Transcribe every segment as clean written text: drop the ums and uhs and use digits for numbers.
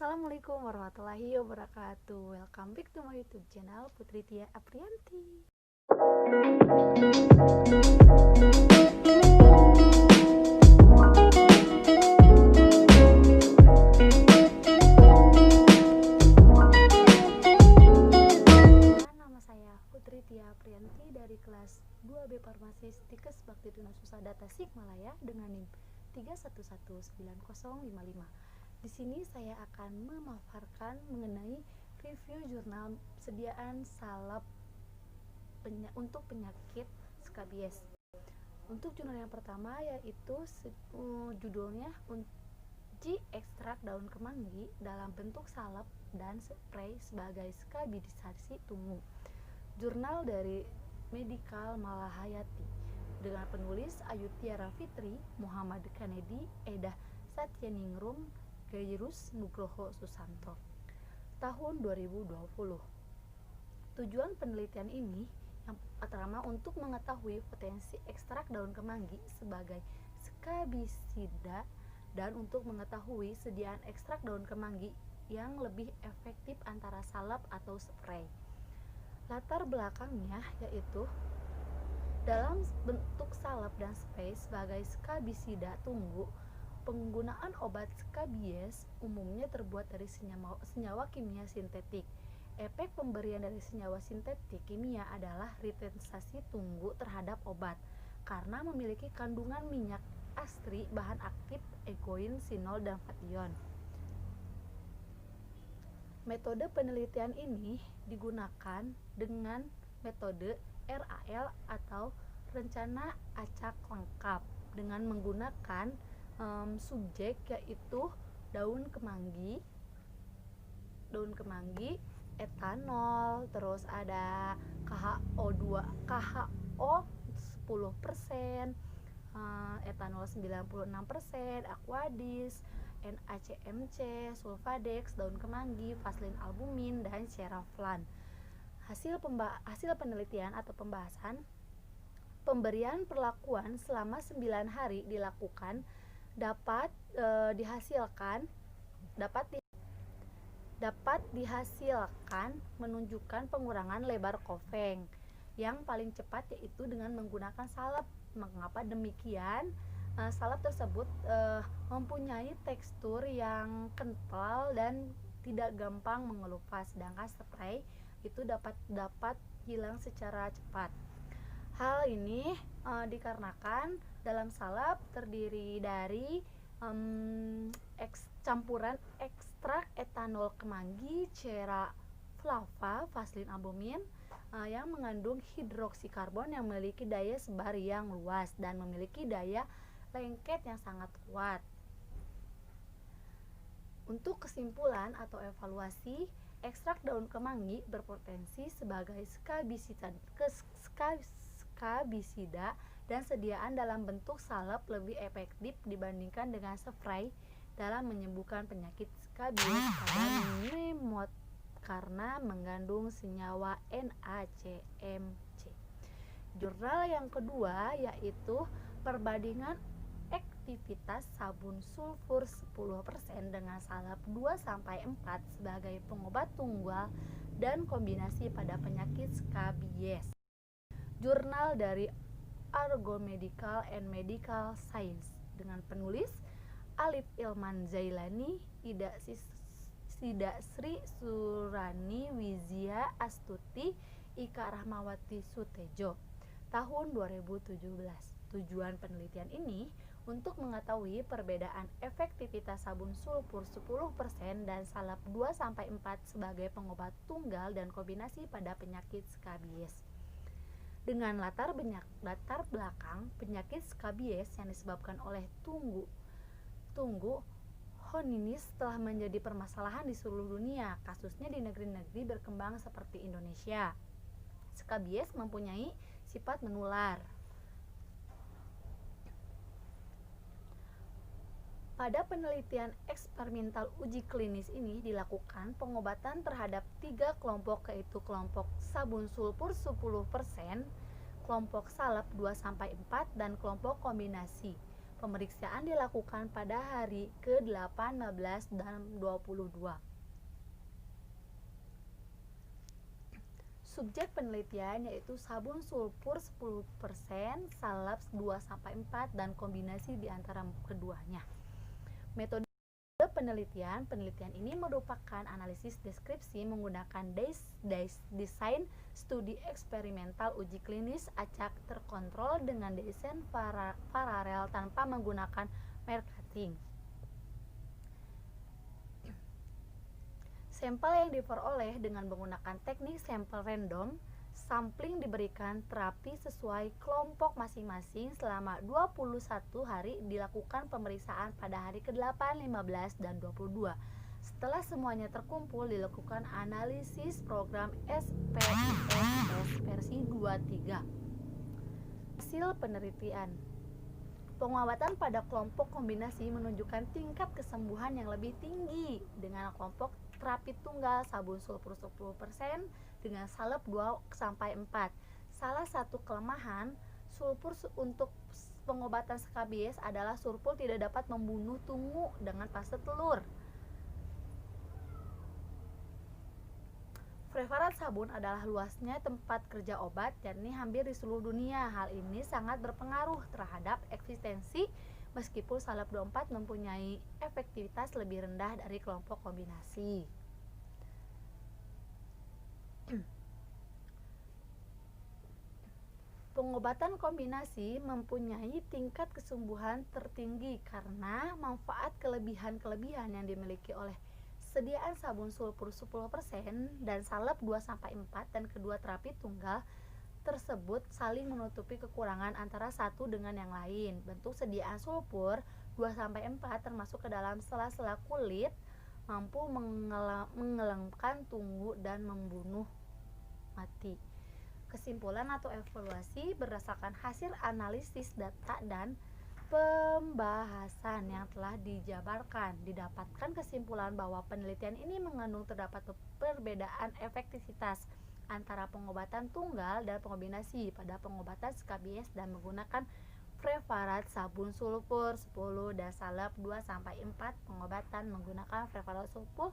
Assalamualaikum warahmatullahi wabarakatuh. Welcome back to my YouTube channel Putri Tia Aprianti. Nama saya Putri Tia Aprianti dari kelas 2B Farmasi Stikes Bakti Tuna Susah Data Sikmalaya dengan NIM 3119055. Di sini saya akan memaparkan mengenai review jurnal sediaan salep untuk penyakit skabies. Untuk jurnal yang pertama yaitu judulnya uji ekstrak daun kemangi dalam bentuk salep dan spray sebagai skabisasi tunggu. Jurnal dari Medical Malahayati dengan penulis Ayu Tiara Fitri, Muhammad Kennedy, Edah Satyaningrum, Gairus Nugroho Susanto. Tahun 2020. Tujuan penelitian ini yang pertama untuk mengetahui potensi ekstrak daun kemangi sebagai skabisida dan untuk mengetahui sediaan ekstrak daun kemangi yang lebih efektif antara salep atau spray. Latar belakangnya yaitu dalam bentuk salep dan spray sebagai skabisida tunggu, penggunaan obat skabies umumnya terbuat dari senyawa kimia sintetik. Efek pemberian dari senyawa sintetik kimia adalah retensasi tunggu terhadap obat karena memiliki kandungan minyak astri, bahan aktif, egoin, sinol, dan kation. Metode penelitian ini digunakan dengan metode RAL atau rencana acak lengkap dengan menggunakan subjek yaitu daun kemangi, etanol, terus ada KHO 10%, etanol 96%, aquadis, NaCMC, sulfadex, daun kemangi, vaselin albumin, dan ceraflan. Hasil penelitian atau pembahasan pemberian perlakuan selama 9 hari dilakukan dapat dihasilkan menunjukkan pengurangan lebar koveng yang paling cepat yaitu dengan menggunakan salep. Mengapa demikian? Salep tersebut mempunyai tekstur yang kental dan tidak gampang mengelupas, sedangkan spray itu dapat hilang secara cepat. Hal ini dikarenakan dalam salep terdiri dari campuran ekstrak etanol kemangi, ceraflava, vaselin albumin yang mengandung hidroksikarbon yang memiliki daya sebar yang luas dan memiliki daya lengket yang sangat kuat. Untuk kesimpulan atau evaluasi, ekstrak daun kemangi berpotensi sebagai skabisida dan sediaan dalam bentuk salep lebih efektif dibandingkan dengan spray dalam menyembuhkan penyakit skabies pada nemot karena mengandung senyawa NaCMC. Jurnal yang kedua yaitu perbandingan aktivitas sabun sulfur 10% dengan salep 2-4 sebagai pengobat tunggal dan kombinasi pada penyakit skabies. Jurnal dari Argo Medical and Medical Science dengan penulis Alif Ilman Zailani, Ida Sri Surani Wizia Astuti, Ika Rahmawati Sutejo. Tahun 2017. Tujuan penelitian ini untuk mengetahui perbedaan efektivitas sabun sulfur 10% dan salep 2-4 sebagai pengobat tunggal dan kombinasi pada penyakit skabies. Dengan latar belakang penyakit skabies yang disebabkan oleh tunggu honinis telah menjadi permasalahan di seluruh dunia, kasusnya di negeri-negeri berkembang seperti Indonesia. Skabies mempunyai sifat menular. Pada penelitian eksperimental uji klinis ini dilakukan pengobatan terhadap 3 kelompok, yaitu kelompok sabun sulfur 10%, kelompok salep 2-4, dan kelompok kombinasi. Pemeriksaan dilakukan pada hari ke-8, 15, dan 22. Subjek penelitian yaitu sabun sulfur 10%, salep 2-4, dan kombinasi di antara keduanya. Metode penelitian ini merupakan analisis deskripsi menggunakan desain studi eksperimental uji klinis acak terkontrol dengan desain paralel tanpa menggunakan marketing. Sampel yang diperoleh dengan menggunakan teknik sampel random, sampling diberikan terapi sesuai kelompok masing-masing selama 21 hari, dilakukan pemeriksaan pada hari ke-8, 15, dan 22. Setelah semuanya terkumpul, dilakukan analisis program SPSS versi 23. Hasil penelitian. Pengobatan pada kelompok kombinasi menunjukkan tingkat kesembuhan yang lebih tinggi dengan kelompok terapi tunggal sabun sulfur 10% dengan salep 2-4. Salah satu kelemahan sulfur untuk pengobatan skabies adalah sulfur tidak dapat membunuh tungu dengan fase telur. Preparat sabun adalah luasnya tempat kerja obat, yakni hampir di seluruh dunia. Hal ini sangat berpengaruh terhadap eksistensi, meskipun salep 24 mempunyai efektivitas lebih rendah dari kelompok kombinasi. Pengobatan kombinasi mempunyai tingkat kesembuhan tertinggi karena manfaat kelebihan-kelebihan yang dimiliki oleh sediaan sabun sulfur 10% dan salep 2-4, dan kedua terapi tunggal tersebut saling menutupi kekurangan antara satu dengan yang lain. Bentuk sediaan sulfur 2-4 termasuk ke dalam sela-sela kulit mampu mengelemkan tunggu dan membunuh mati. Kesimpulan atau evaluasi berdasarkan hasil analisis data dan pembahasan yang telah dijabarkan, didapatkan kesimpulan bahwa penelitian ini mengandung terdapat perbedaan efektivitas antara pengobatan tunggal dan kombinasi pada pengobatan skabies dan menggunakan preparat sabun sulfur 10 dan salep 2-4. Pengobatan menggunakan preparat sulfur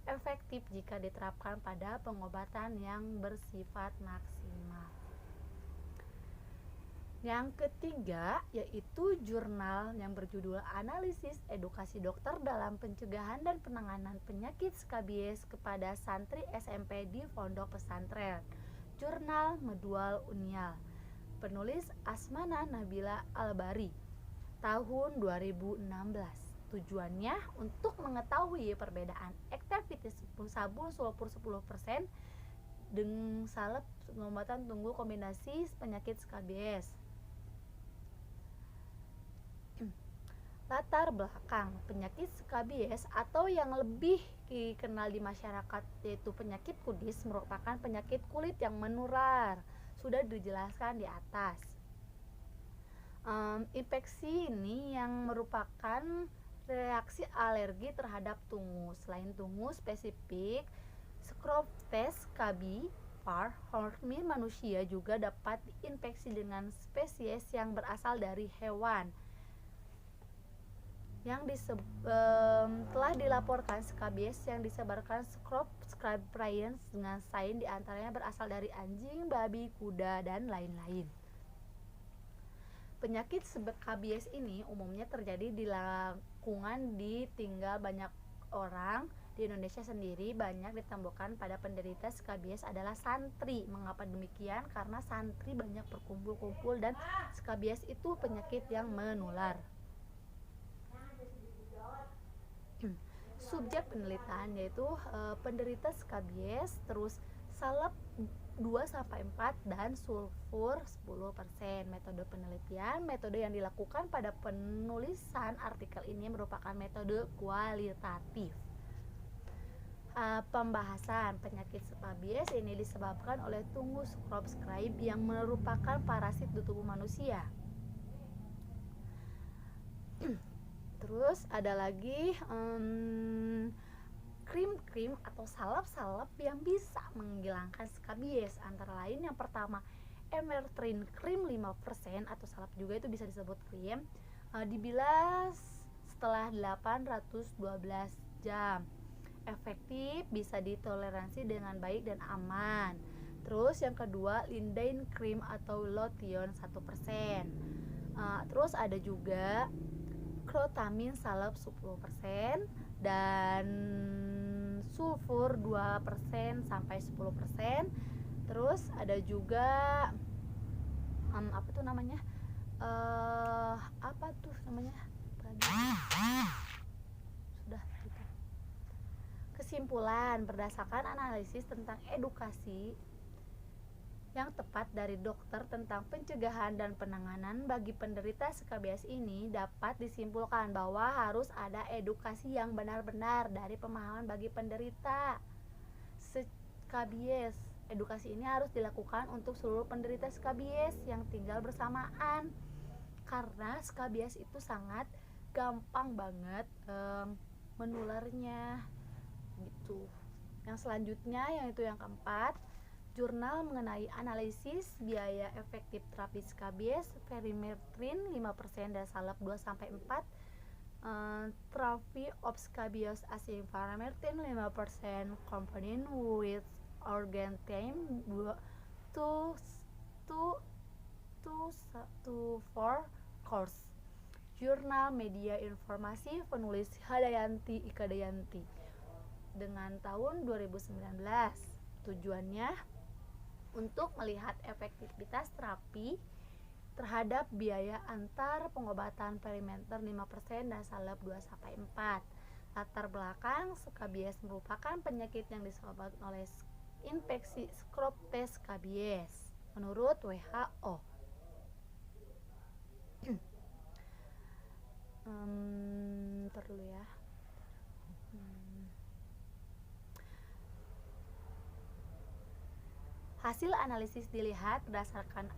efektif jika diterapkan pada pengobatan yang bersifat maksimal. Yang ketiga yaitu jurnal yang berjudul Analisis Edukasi Dokter dalam Pencegahan dan Penanganan Penyakit Skabies kepada Santri SMP di Pondok Pesantren. Jurnal Medual Unial. Penulis Asmana Nabila Albari. Tahun 2016. Tujuannya untuk mengetahui perbedaan efektivitas sabun sulfur 10% dengan salep pengobatan tunggu kombinasi penyakit skabies. Latar belakang penyakit skabies atau yang lebih dikenal di masyarakat yaitu penyakit kudis merupakan penyakit kulit yang menular. Sudah dijelaskan di atas. Infeksi ini yang merupakan reaksi alergi terhadap tungus. Selain tungus spesifik, Scroftes scabiei hormi manusia juga dapat diinfeksi dengan spesies yang berasal dari hewan. Yang telah dilaporkan skabies yang disebarkan scabiei dengan sains diantaranya berasal dari anjing, babi, kuda, dan lain-lain. Penyakit skabies ini umumnya terjadi di lingkungan ditinggal banyak orang. Di Indonesia sendiri banyak ditemukan pada penderita skabies adalah santri. Mengapa demikian? Karena santri banyak berkumpul-kumpul dan skabies itu penyakit yang menular. Subjek penelitian yaitu penderita skabies, terus salep 2-4 dan sulfur 10%. Metode penelitian, metode yang dilakukan pada penulisan artikel ini merupakan metode kualitatif. Pembahasan penyakit skabies ini disebabkan oleh tunggu Scroftes yang merupakan parasit di tubuh manusia. Terus ada lagi krim-krim atau salep-salep yang bisa menghilangkan skabies, antara lain yang pertama emertrin krim 5% atau salep juga itu bisa disebut krim, Dibilas setelah 812 jam. Efektif, bisa ditoleransi dengan baik dan aman. Terus yang kedua, lindain cream atau lotion 1%. Terus ada juga Crotamin salep 10% dan sulfur 2% sampai 10%. Terus ada juga apa tuh namanya? Apa tuh namanya? Sudah gitu. Kesimpulan, berdasarkan analisis tentang edukasi yang tepat dari dokter tentang pencegahan dan penanganan bagi penderita skabies ini, dapat disimpulkan bahwa harus ada edukasi yang benar-benar dari pemahaman bagi penderita skabies. Edukasi ini harus dilakukan untuk seluruh penderita skabies yang tinggal bersamaan, karena skabies itu sangat gampang banget menularnya gitu. Yang selanjutnya, yaitu yang keempat, jurnal mengenai analisis biaya efektif terapi skabies, Perimetrin 5% dan salep 2-4, therapy of scabies using Perimetrin 5% component with organ time 2 to 4 course. Jurnal Media Informasi, penulis Hadayanti Ikadayanti, dengan tahun 2019. Tujuannya untuk melihat efektivitas terapi terhadap biaya antar pengobatan Perimeter 5% dan salep 2-4. Latar belakang, skabies merupakan penyakit yang disebabkan oleh infeksi Streptococcus skabies menurut WHO. Ntar dulu ya. Hasil analisis dilihat berdasarkan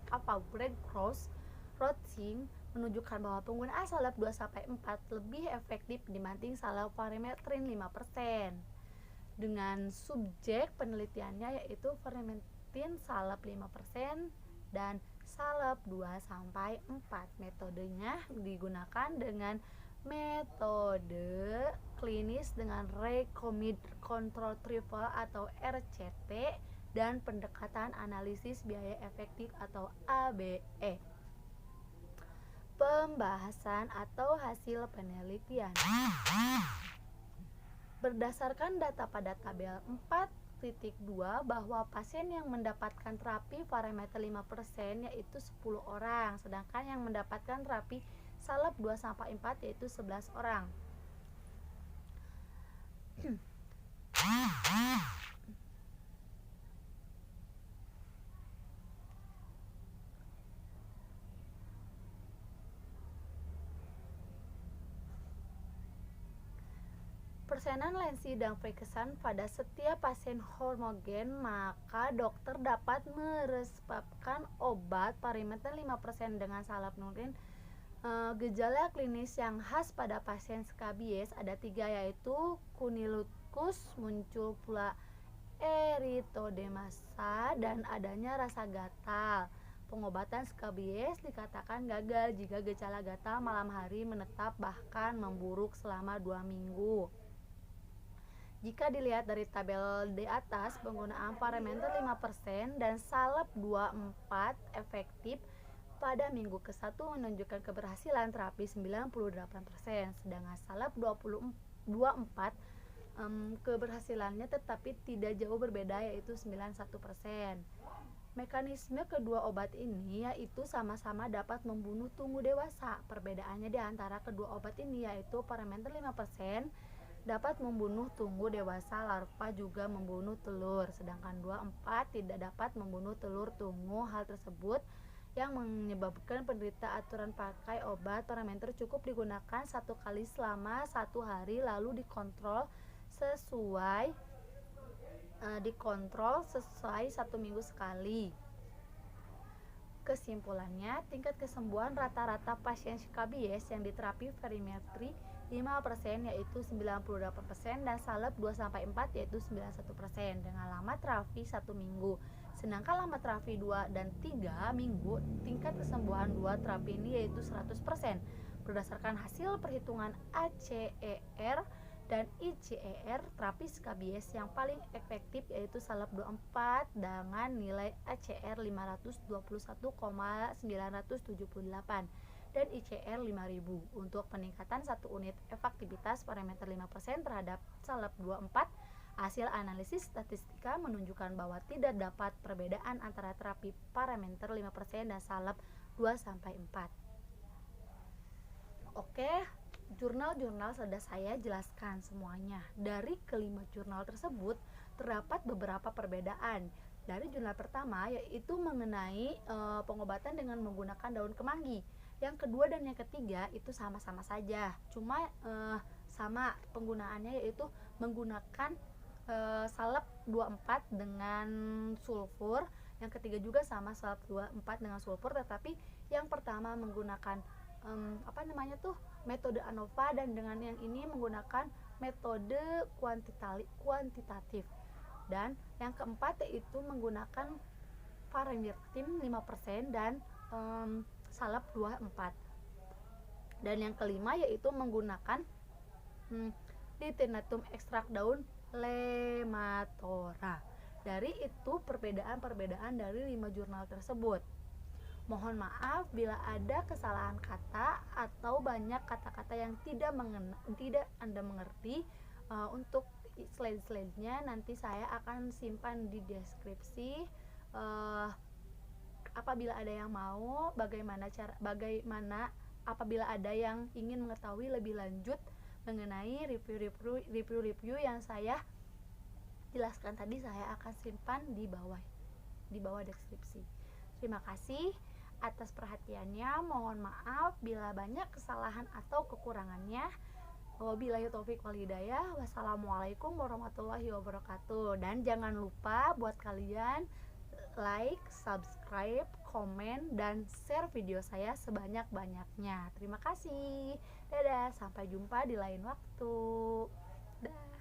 Break Cross Routing menunjukkan bahwa penggunaan salep 2-4 lebih efektif dibanding salep Perimetrin 5%. Dengan subjek penelitiannya yaitu Perimetrin salep 5% dan salep 2-4. Metodenya digunakan dengan metode klinis dengan Recommended Control Trial atau RCT dan pendekatan analisis biaya efektif atau ABE. Pembahasan atau hasil penelitian. Berdasarkan data pada tabel 4.2 bahwa pasien yang mendapatkan terapi Perimeter 5% yaitu 10 orang, sedangkan yang mendapatkan terapi salep 2-4 yaitu 11 orang. Persenan lensi dan frekuensi pada setiap pasien homogen, maka dokter dapat meresepkan obat Perimeter 5% dengan salep nurin. Gejala klinis yang khas pada pasien skabies ada 3, yaitu kunilukus, muncul pula eritodemasa, dan adanya rasa gatal. Pengobatan skabies dikatakan gagal jika gejala gatal malam hari menetap bahkan memburuk selama 2 minggu. Jika dilihat dari tabel di atas, penggunaan Perimeter 5% dan salep 2-4 efektif pada minggu ke-1 menunjukkan keberhasilan terapi 98%, sedangkan salep 2-4 keberhasilannya tetapi tidak jauh berbeda yaitu 91%. Mekanisme kedua obat ini yaitu sama-sama dapat membunuh tunggu dewasa. Perbedaannya di antara kedua obat ini yaitu Perimeter 5% dapat membunuh tunggu dewasa, larva juga membunuh telur, sedangkan 2-4 tidak dapat membunuh telur tunggu. Hal tersebut yang menyebabkan penderita aturan pakai obat Perimeter cukup digunakan 1 kali selama 1 hari lalu dikontrol sesuai 1 minggu sekali. Kesimpulannya, tingkat kesembuhan rata-rata pasien skabies yang diterapi Perimetri 5% yaitu 98% dan salep 2-4 yaitu 91% dengan lama terapi 1 minggu. Sedangkan lama terapi 2 dan 3 minggu, tingkat kesembuhan 2 terapi ini yaitu 100%. Berdasarkan hasil perhitungan ACER dan ICER, terapi skabies yang paling efektif yaitu salep 24 dengan nilai ACR 521,978 dan ICR 5000 untuk peningkatan 1 unit efektivitas parameter 5% terhadap salep 24. Hasil analisis statistika menunjukkan bahwa tidak dapat perbedaan antara terapi parameter 5% dan salep 2-4. Oke, jurnal-jurnal sudah saya jelaskan semuanya. Dari kelima jurnal tersebut terdapat beberapa perbedaan. Dari jurnal pertama yaitu mengenai pengobatan dengan menggunakan daun kemangi. Yang kedua dan yang ketiga itu sama-sama saja, cuma sama penggunaannya yaitu menggunakan salep 24 dengan sulfur. Yang ketiga juga sama, salep 24 dengan sulfur, tetapi yang pertama menggunakan metode ANOVA, dan dengan yang ini menggunakan metode kuantitatif. Dan yang keempat yaitu menggunakan parameter 5% dan salep 24. Dan yang kelima yaitu menggunakan Dithyrnatum ekstrak daun Lematora. Dari itu perbedaan-perbedaan dari 5 jurnal tersebut. Mohon maaf bila ada kesalahan kata atau banyak kata-kata yang tidak Anda mengerti. Untuk slide-slide-nya nanti saya akan simpan di deskripsi. Apabila ada yang mau, bagaimana apabila ada yang ingin mengetahui lebih lanjut mengenai review yang saya jelaskan tadi, saya akan simpan di bawah deskripsi. Terima kasih atas perhatiannya. Mohon maaf bila banyak kesalahan atau kekurangannya. Wabillahi taufiq wal hidayah. Wassalamualaikum warahmatullahi wabarakatuh. Dan jangan lupa buat kalian like, subscribe, komen, dan share video saya sebanyak-banyaknya. Terima kasih. Dadah, sampai jumpa di lain waktu. Dah.